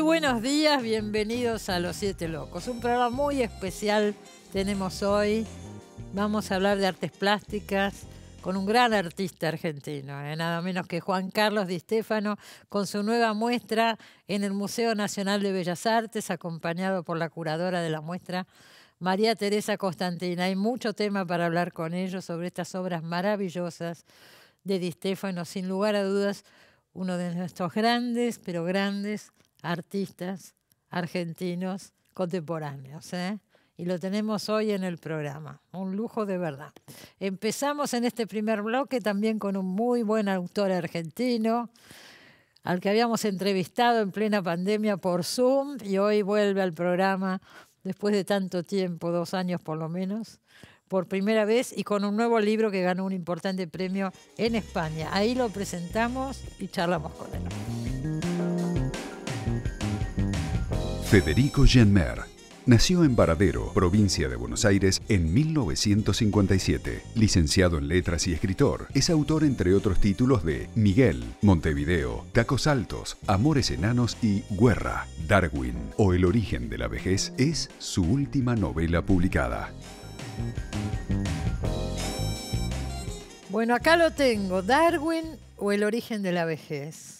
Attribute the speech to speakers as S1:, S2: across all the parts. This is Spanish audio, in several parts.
S1: buenos días, bienvenidos a Los Siete Locos. Un programa muy especial tenemos hoy. Vamos a hablar de artes plásticas con un gran artista argentino, nada menos que Juan Carlos Di Stéfano, con su nueva muestra en el Museo Nacional de Bellas Artes, acompañado por la curadora de la muestra, María Teresa Costantina. Hay mucho tema para hablar con ellos sobre estas obras maravillosas de Di Stéfano, sin lugar a dudas, uno de nuestros grandes, pero grandes artistas argentinos contemporáneos, y lo tenemos hoy en el programa. Un lujo de verdad. Empezamos en este primer bloque también con un muy buen autor argentino, al que habíamos entrevistado en plena pandemia por Zoom, y hoy vuelve al programa después de tanto tiempo, 2 años por lo menos, por primera vez y con un nuevo libro que ganó un importante premio en España. Ahí lo presentamos y charlamos con él.
S2: Federico Genmer nació en Varadero, provincia de Buenos Aires, en 1957. Licenciado en Letras y escritor, es autor, entre otros títulos, de Miguel, Montevideo, Tacos Altos, Amores Enanos y Guerra. Darwin, o El origen de la vejez, es su última novela publicada.
S1: Bueno, acá lo tengo, Darwin o El origen de la vejez.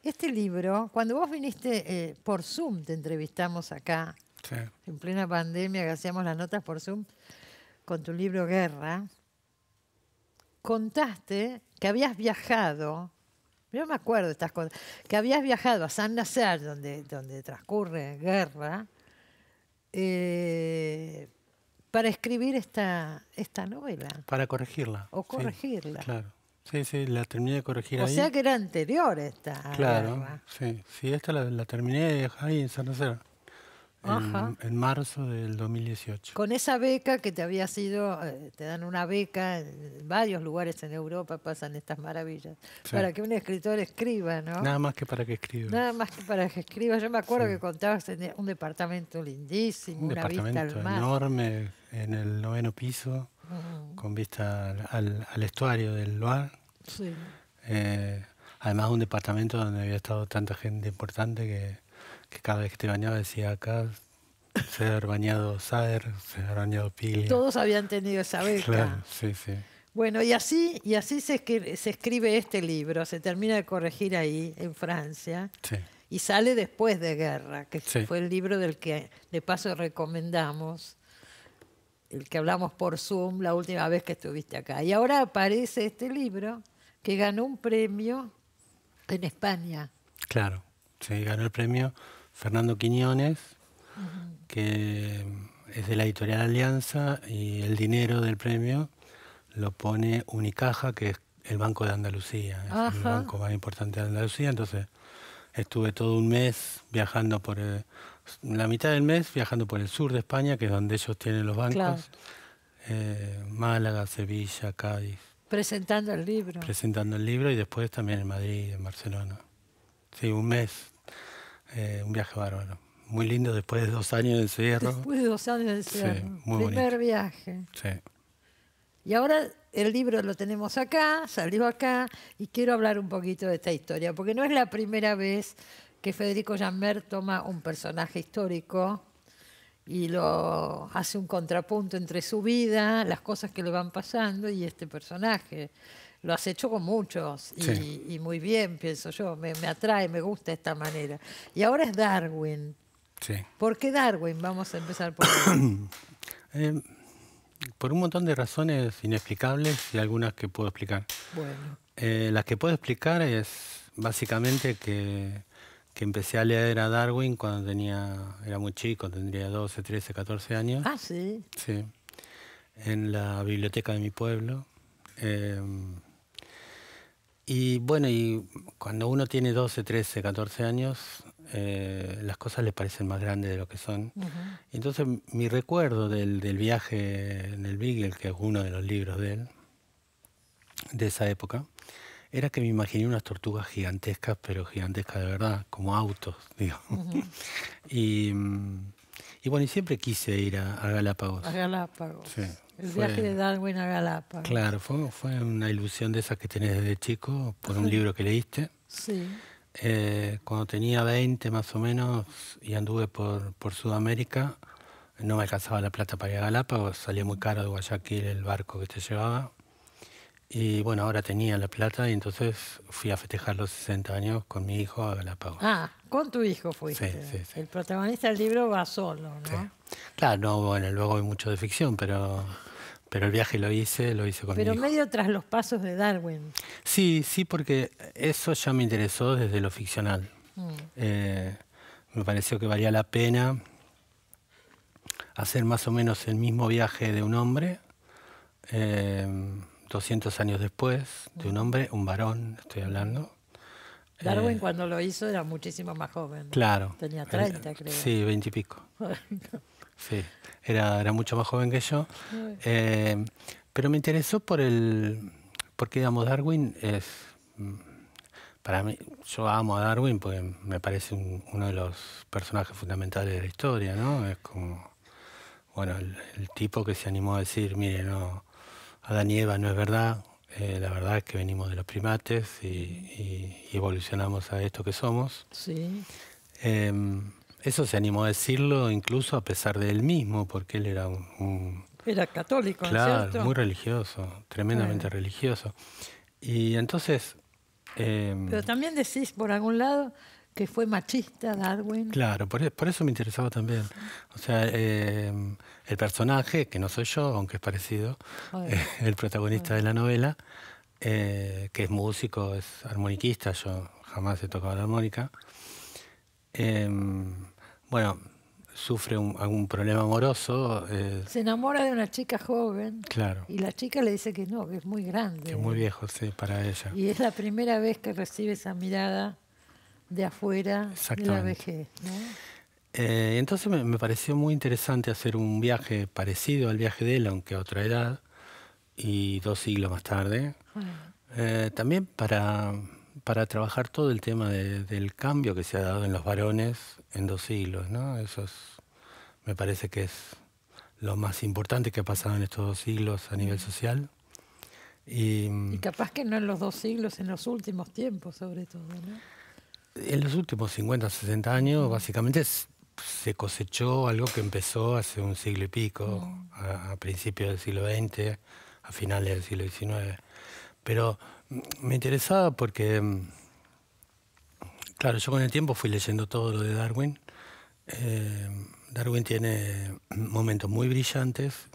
S1: Este libro, cuando vos viniste por Zoom, te entrevistamos acá, sí, en plena pandemia, que hacíamos las notas por Zoom, con tu libro Guerra, contaste que habías viajado, yo me acuerdo de estas cosas, que habías viajado a Saint-Nazaire, donde transcurre Guerra, para escribir esta novela.
S3: Para corregirla.
S1: O corregirla.
S3: Sí, claro. Sí, la terminé de corregir ahí.
S1: O sea que era anterior esta
S3: Claro,
S1: guerra.
S3: sí, esta la terminé ahí en San Nazaire, en marzo del 2018.
S1: Con esa beca que te había sido, te dan una beca, en varios lugares en Europa pasan estas maravillas, sí, para que un escritor escriba, ¿no?
S3: Nada más que para que escriba.
S1: Nada más que para que escriba. Yo me acuerdo que contabas en un departamento lindísimo, una vista al mar.
S3: Enorme, en el 9º piso, con vista al estuario del Loire.
S1: Sí.
S3: Además, un departamento donde había estado tanta gente importante que cada vez que te bañaba decía acá se ha bañado Saer, se ha bañado Piglia.
S1: Todos habían tenido esa beca.
S3: Claro, sí.
S1: Bueno, y así se escribe este libro, se termina de corregir ahí, en Francia, sí, y sale después de Guerra, que sí, fue el libro del que de paso recomendamos, el que hablamos por Zoom la última vez que estuviste acá. Y ahora aparece este libro que ganó un premio en España.
S3: Claro, sí, ganó el premio Fernando Quiñones, que es de la editorial Alianza, y el dinero del premio lo pone Unicaja, que es el Banco de Andalucía, es el banco más importante de Andalucía. Entonces estuve todo un mes viajando la mitad del mes viajando por el sur de España, que es donde ellos tienen los bancos, claro. Málaga, Sevilla, Cádiz.
S1: Presentando el libro.
S3: Presentando el libro, y después también en Madrid, en Barcelona. Sí, un mes, un viaje bárbaro. Muy lindo después de 2 años de encierro.
S1: Después de 2 años de encierro.
S3: Sí, muy
S1: primer
S3: bonito.
S1: Viaje.
S3: Sí.
S1: Y ahora el libro lo tenemos acá, salió acá, y quiero hablar un poquito de esta historia, porque no es la primera vez que Federico Genmer toma un personaje histórico y lo hace un contrapunto entre su vida, las cosas que le van pasando y este personaje. Lo has hecho con muchos y muy bien, pienso yo. Me atrae, me gusta esta manera. Y ahora es Darwin.
S3: Sí.
S1: ¿Por qué Darwin? Vamos a empezar por ahí.
S3: Por un montón de razones inexplicables y algunas que puedo explicar.
S1: Bueno.
S3: Las que puedo explicar es básicamente que empecé a leer a Darwin cuando era muy chico, tendría 12, 13, 14 años.
S1: Ah, sí.
S3: Sí, en la biblioteca de mi pueblo. Y bueno, y cuando uno tiene 12, 13, 14 años, las cosas le parecen más grandes de lo que son. Entonces mi recuerdo del viaje en el Beagle, que es uno de los libros de él, de esa época, era que me imaginé unas tortugas gigantescas, pero gigantescas de verdad, como autos, digo. Y bueno, y siempre quise ir a Galápagos.
S1: A Galápagos.
S3: Sí,
S1: el viaje de Darwin a Galápagos.
S3: Claro, fue una ilusión de esas que tenés desde chico, por un libro que leíste.
S1: Sí.
S3: cuando tenía 20 más o menos y anduve por Sudamérica, no me alcanzaba la plata para ir a Galápagos, salía muy caro de Guayaquil el barco que te llevaba. Y bueno, ahora tenía la plata y entonces fui a festejar los 60 años con mi hijo a Galápagos.
S1: Ah, con tu hijo fuiste.
S3: Sí.
S1: El protagonista del libro va solo, ¿no?
S3: Sí. Claro, no, bueno, luego hay mucho de ficción, pero el viaje lo hice con
S1: Pero
S3: mi hijo.
S1: medio tras los pasos de Darwin.
S3: Sí, porque eso ya me interesó desde lo ficcional. Me pareció que valía la pena hacer más o menos el mismo viaje de un hombre, 200 años después, de un hombre, un varón, estoy hablando.
S1: Darwin cuando lo hizo era muchísimo más joven.
S3: Claro.
S1: Tenía 30, creo.
S3: Sí, 20 y pico. Sí, era mucho más joven que yo. Pero me interesó porque, digamos, Darwin es... Para mí, yo amo a Darwin porque me parece uno de los personajes fundamentales de la historia, ¿no? Es como, bueno, el tipo que se animó a decir, mire, no, Adán y Eva no es verdad, la verdad es que venimos de los primates y evolucionamos a esto que somos.
S1: Sí.
S3: Eso se animó a decirlo incluso a pesar de él mismo, porque él era
S1: Era católico,
S3: claro,
S1: ¿cierto?
S3: muy religioso, tremendamente religioso. Y entonces...
S1: Pero también decís por algún lado que fue machista Darwin.
S3: Claro, por eso me interesaba también. O sea, el personaje, que no soy yo, aunque es parecido, el protagonista de la novela, que es músico, es armoniquista, yo jamás he tocado la armónica. Bueno, sufre algún problema amoroso.
S1: Se enamora de una chica joven.
S3: Claro.
S1: Y la chica le dice que no, que es muy grande.
S3: Que es muy viejo, sí, para ella.
S1: Y es la primera vez que recibe esa mirada de afuera de la vejez, ¿no?
S3: Entonces me pareció muy interesante hacer un viaje parecido al viaje de él, aunque a otra edad, y 2 siglos más tarde. También para trabajar todo el tema del cambio que se ha dado en los varones en 2 siglos, ¿no? Eso me parece que es lo más importante que ha pasado en estos 2 siglos a nivel social.
S1: Y capaz que no en los 2 siglos, en los últimos tiempos sobre todo, ¿no?
S3: En los últimos 50, 60 años, básicamente se cosechó algo que empezó hace 1 siglo y pico, a principios del siglo XX, a finales del siglo XIX. Pero me interesaba porque, claro, yo con el tiempo fui leyendo todo lo de Darwin. Darwin tiene momentos muy brillantes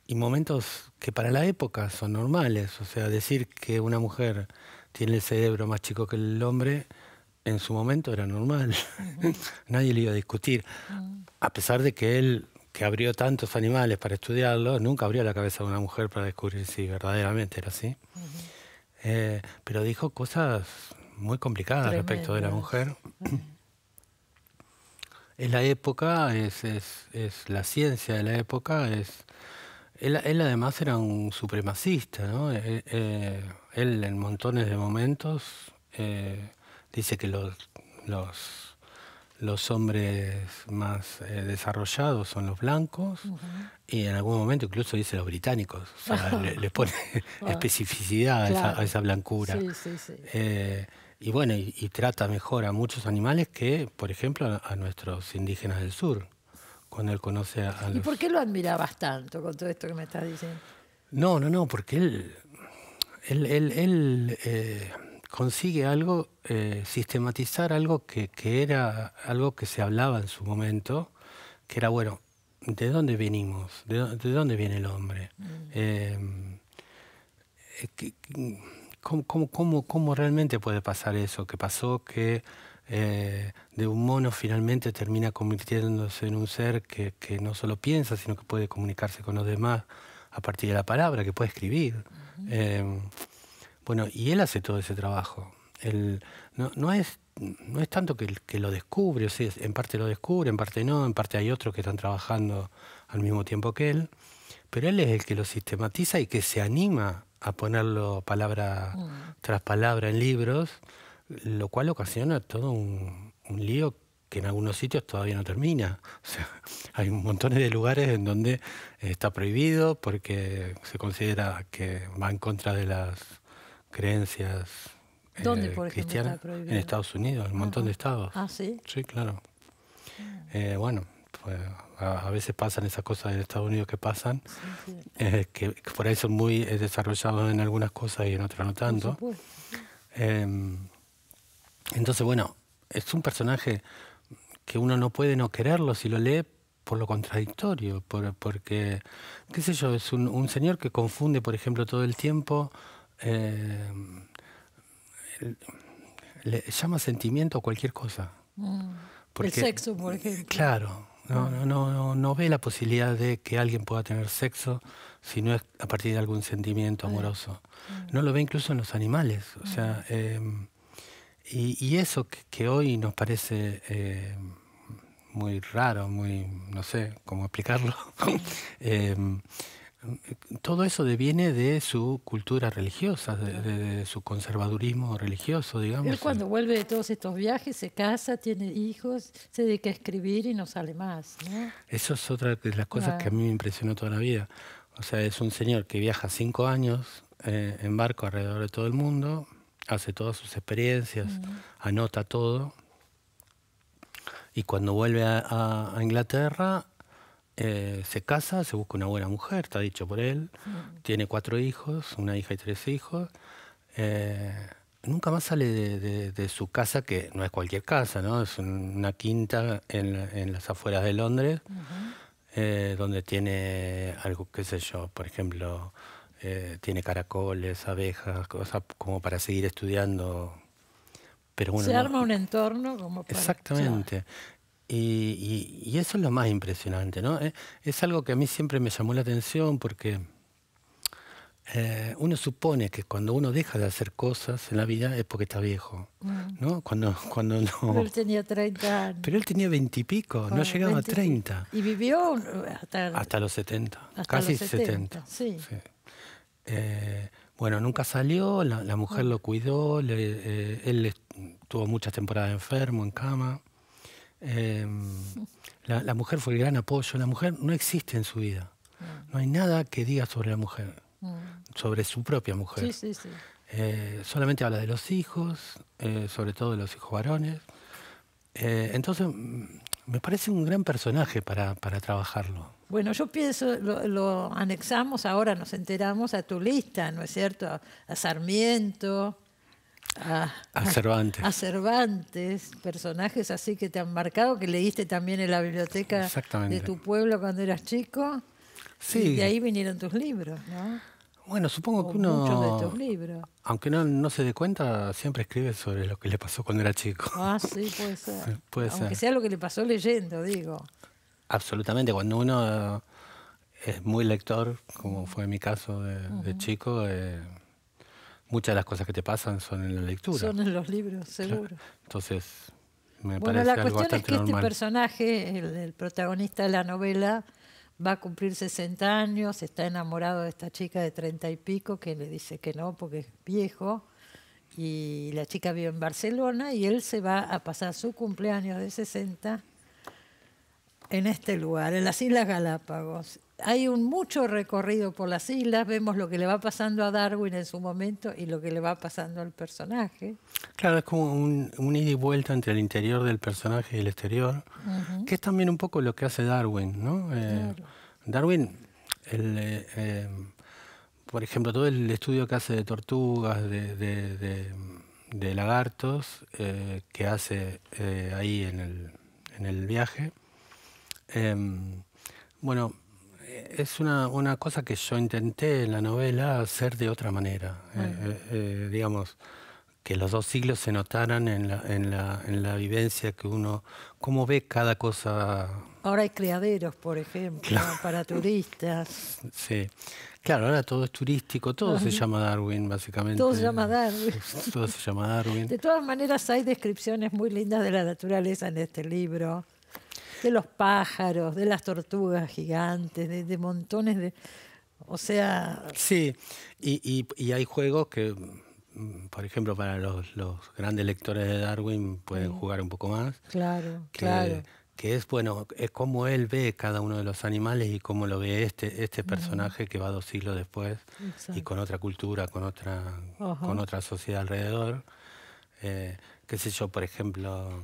S3: y momentos que para la época son normales. O sea, decir que una mujer tiene el cerebro más chico que el hombre, en su momento era normal. Nadie le iba a discutir. A pesar de que él, que abrió tantos animales para estudiarlos, nunca abrió la cabeza de una mujer para descubrir si verdaderamente era así. Pero dijo cosas muy complicadas respecto de la mujer. Es la época, es la ciencia de la época. Él además era un supremacista, ¿no? Él en montones de momentos dice que los hombres más desarrollados son los blancos y en algún momento incluso dice los británicos. O sea, le pone especificidad a esa blancura.
S1: Sí.
S3: Y bueno, y trata mejor a muchos animales que, por ejemplo, a nuestros indígenas del sur, cuando él conoce a los...
S1: ¿Y por qué lo admirabas tanto con todo esto que me estás diciendo?
S3: No, porque él consigue algo, sistematizar algo que era algo que se hablaba en su momento, que era, bueno, ¿de dónde venimos? ¿De dónde viene el hombre? ¿Cómo realmente puede pasar eso? Que pasó que de un mono finalmente termina convirtiéndose en un ser que no solo piensa, sino que puede comunicarse con los demás a partir de la palabra, que puede escribir. Bueno, y él hace todo ese trabajo. No es tanto que lo descubre, o sea, en parte lo descubre, en parte no, en parte hay otros que están trabajando al mismo tiempo que él, pero él es el que lo sistematiza y que se anima a ponerlo palabra tras palabra en libros, lo cual ocasiona todo un lío que en algunos sitios todavía no termina. O sea, hay montones de lugares en donde está prohibido porque se considera que va en contra de las creencias
S1: ¿Dónde, por ejemplo,
S3: cristiana
S1: está prohibido?
S3: en Estados Unidos, en un montón de estados.
S1: Ah, ¿sí?
S3: Sí, claro. Bueno, pues, a veces pasan esas cosas en Estados Unidos que pasan,
S1: Sí, sí.
S3: que por ahí son muy desarrollados en algunas cosas y en otras no
S1: Por
S3: tanto.
S1: supuesto.
S3: Entonces, bueno, es un personaje que uno no puede no quererlo si lo lee por lo contradictorio, porque, qué sé yo, es un señor que confunde, por ejemplo, todo el tiempo, le llama sentimiento a cualquier cosa.
S1: El
S3: Porque,
S1: sexo, por ejemplo.
S3: claro, no ve la posibilidad de que alguien pueda tener sexo si no es a partir de algún sentimiento amoroso. No lo ve incluso en los animales. O sea, y eso que hoy nos parece muy raro, muy, no sé cómo explicarlo, todo eso deviene de su cultura religiosa, de su conservadurismo religioso, digamos.
S1: Él cuando vuelve de todos estos viajes se casa, tiene hijos, se dedica a escribir y no sale más, ¿no?
S3: Eso es otra de las cosas que a mí me impresionó toda la vida. O sea, es un señor que viaja 5 años en barco alrededor de todo el mundo, hace todas sus experiencias, anota todo, y cuando vuelve a Inglaterra, se casa, se busca una buena mujer, está dicho por él, tiene 4 hijos, una hija y 3 hijos. Nunca más sale de su casa, que no es cualquier casa, ¿no? Es una quinta en las afueras de Londres, donde tiene algo, qué sé yo, por ejemplo, tiene caracoles, abejas, cosas como para seguir estudiando. Pero bueno,
S1: se arma un entorno como para...
S3: Exactamente. Y eso es lo más impresionante, ¿no? Es algo que a mí siempre me llamó la atención porque uno supone que cuando uno deja de hacer cosas en la vida es porque está viejo, ¿no? Cuando no...
S1: Pero él tenía 30 años.
S3: Pero él tenía 20 y pico, no llegaba
S1: 20
S3: a 30.
S1: Y vivió
S3: Hasta los 70,
S1: hasta
S3: casi
S1: los 70. Sí.
S3: Bueno, nunca salió, la mujer lo cuidó, él tuvo muchas temporadas enfermo, en cama. La mujer fue el gran apoyo. La mujer no existe en su vida. No hay nada que diga sobre la mujer, sobre su propia mujer.
S1: Sí, sí, sí.
S3: Solamente habla de los hijos, sobre todo de los hijos varones. Entonces, me parece un gran personaje para trabajarlo.
S1: Bueno, yo pienso, lo anexamos ahora, nos enteramos a tu lista, ¿no es cierto? A Sarmiento, a
S3: Cervantes.
S1: A Cervantes, personajes así que te han marcado, que leíste también en la biblioteca de tu pueblo cuando eras chico.
S3: Sí.
S1: Y de ahí vinieron tus libros, ¿no?
S3: Bueno, supongo que uno,
S1: muchos de tus libros.
S3: Aunque no se dé cuenta, siempre escribe sobre lo que le pasó cuando era chico.
S1: Ah, sí, puede ser.
S3: Puede
S1: Aunque
S3: ser.
S1: sea lo que le pasó leyendo, digo.
S3: Absolutamente. Cuando uno es muy lector, como fue mi caso de chico, muchas de las cosas que te pasan son en la lectura.
S1: Son en los libros, seguro.
S3: Claro. Entonces, me
S1: bueno,
S3: parece
S1: la
S3: algo
S1: cuestión es
S3: bastante
S1: que
S3: normal.
S1: este personaje, el protagonista de la novela, va a cumplir 60 años, está enamorado de esta chica de 30 y pico que le dice que no porque es viejo, y la chica vive en Barcelona y él se va a pasar su cumpleaños de 60 en este lugar, en las Islas Galápagos. Hay mucho recorrido por las islas, vemos lo que le va pasando a Darwin en su momento y lo que le va pasando al personaje.
S3: Claro, es como un ida y vuelta entre el interior del personaje y el exterior, que es también un poco lo que hace Darwin, ¿no?
S1: Claro.
S3: Darwin, por ejemplo, todo el estudio que hace de tortugas, de lagartos, que hace ahí en el viaje, bueno, es una cosa que yo intenté en la novela hacer de otra manera. Digamos, que los 2 siglos se notaran en la vivencia que uno, cómo ve cada cosa.
S1: Ahora hay criaderos, por ejemplo, claro, para turistas.
S3: Sí, claro, ahora todo es turístico, todo se llama Darwin, básicamente.
S1: Todo se llama Darwin.
S3: Todo se llama Darwin.
S1: De todas maneras, hay descripciones muy lindas de la naturaleza en este libro. De los pájaros, de las tortugas gigantes, de montones de... O sea...
S3: Sí, y hay juegos que, por ejemplo, para los grandes lectores de Darwin pueden jugar un poco más.
S1: Claro,
S3: claro. Que es, bueno, es cómo él ve cada uno de los animales y cómo lo ve este personaje que va 2 siglos después. Exacto. Y con otra cultura, con otra sociedad alrededor. Qué sé yo, por ejemplo,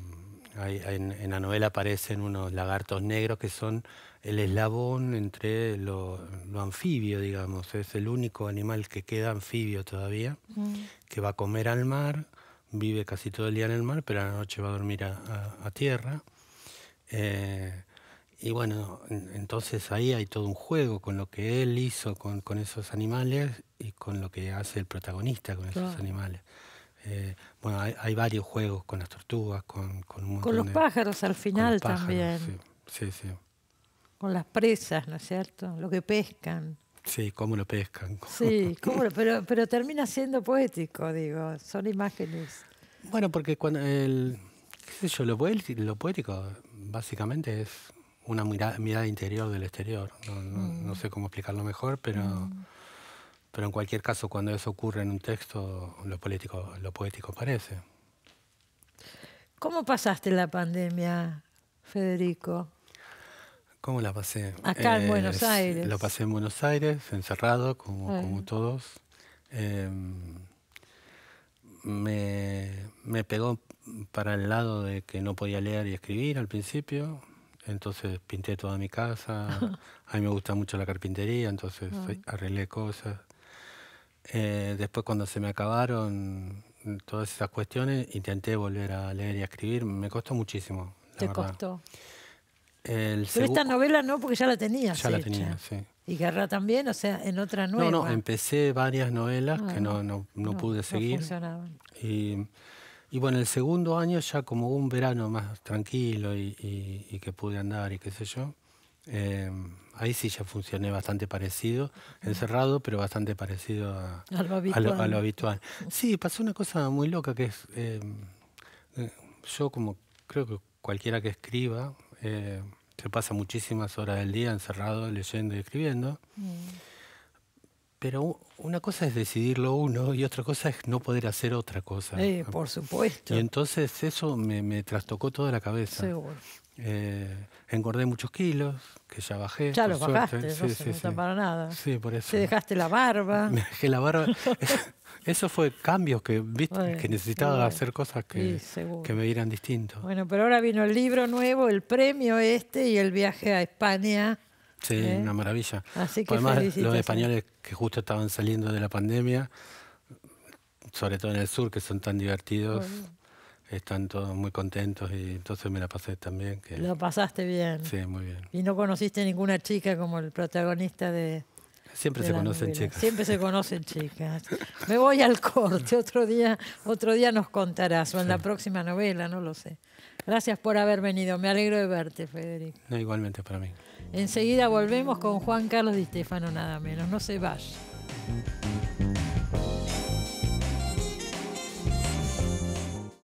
S3: en la novela aparecen unos lagartos negros que son el eslabón entre lo anfibio, digamos. Es el único animal que queda anfibio todavía, que va a comer al mar, vive casi todo el día en el mar, pero a la noche va a dormir a tierra. Y bueno, entonces ahí hay todo un juego con lo que él hizo con esos animales y con lo que hace el protagonista con esos animales. Bueno, hay varios juegos con las tortugas, con un montón
S1: con los pájaros al final también.
S3: Sí, sí.
S1: Con las presas, ¿no es cierto? Lo que pescan.
S3: Sí, cómo lo pescan.
S1: Sí, pero termina siendo poético, digo. Son imágenes.
S3: Bueno, porque cuando qué sé yo, lo poético básicamente es una mirada interior del exterior. No sé cómo explicarlo mejor, pero en cualquier caso, cuando eso ocurre en un texto, lo poético aparece.
S1: ¿Cómo pasaste la pandemia, Federico?
S3: ¿Cómo la pasé?
S1: Acá en Buenos Aires.
S3: Lo pasé en Buenos Aires, encerrado, como todos. Me pegó para el lado de que no podía leer y escribir al principio. Entonces pinté toda mi casa. A mí me gusta mucho la carpintería, entonces arreglé cosas. Después, cuando se me acabaron todas esas cuestiones, intenté volver a leer y a escribir. Me costó muchísimo, la verdad.
S1: Costó. Pero esta novela no, porque ya la tenías
S3: Ya
S1: hecha.
S3: la tenía, sí.
S1: ¿Y Guerra también? O sea, en otra nueva.
S3: No, empecé varias novelas que no pude seguir.
S1: No funcionaban.
S3: Y bueno, el segundo año ya como un verano más tranquilo y que pude andar y qué sé yo, ahí sí ya funcioné bastante parecido, encerrado, pero bastante parecido a lo habitual. Sí, pasó una cosa muy loca que es, yo como creo que cualquiera que escriba, se pasa muchísimas horas del día encerrado, leyendo y escribiendo. Pero una cosa es decidirlo uno y otra cosa es no poder hacer otra cosa.
S1: Por supuesto.
S3: Y entonces eso me trastocó toda la cabeza.
S1: Seguro.
S3: Engordé muchos kilos, que ya bajé.
S1: Ya los bajaste,
S3: no
S1: se nota para nada.
S3: Sí, por eso.
S1: Te dejaste la barba.
S3: Me dejé la barba. Eso fue cambios que necesitaba hacer cosas que me dieran distinto.
S1: Bueno, pero ahora vino el libro nuevo, el premio y el viaje a España.
S3: Sí, una maravilla.
S1: Así que
S3: además, los españoles que justo estaban saliendo de la pandemia, sobre todo en el sur, que son tan divertidos, están todos muy contentos y entonces me la pasé también.
S1: Lo pasaste bien.
S3: Sí, muy bien.
S1: Y no conociste ninguna chica como el protagonista de...
S3: Siempre se conocen chicas.
S1: Siempre se conocen chicas. Me voy al corte, otro día nos contarás, o en la próxima novela, no lo sé. Gracias por haber venido, me alegro de verte, Federico.
S3: No, igualmente para mí.
S1: Enseguida volvemos con Juan Carlos Di Stefano, nada menos, no se vaya.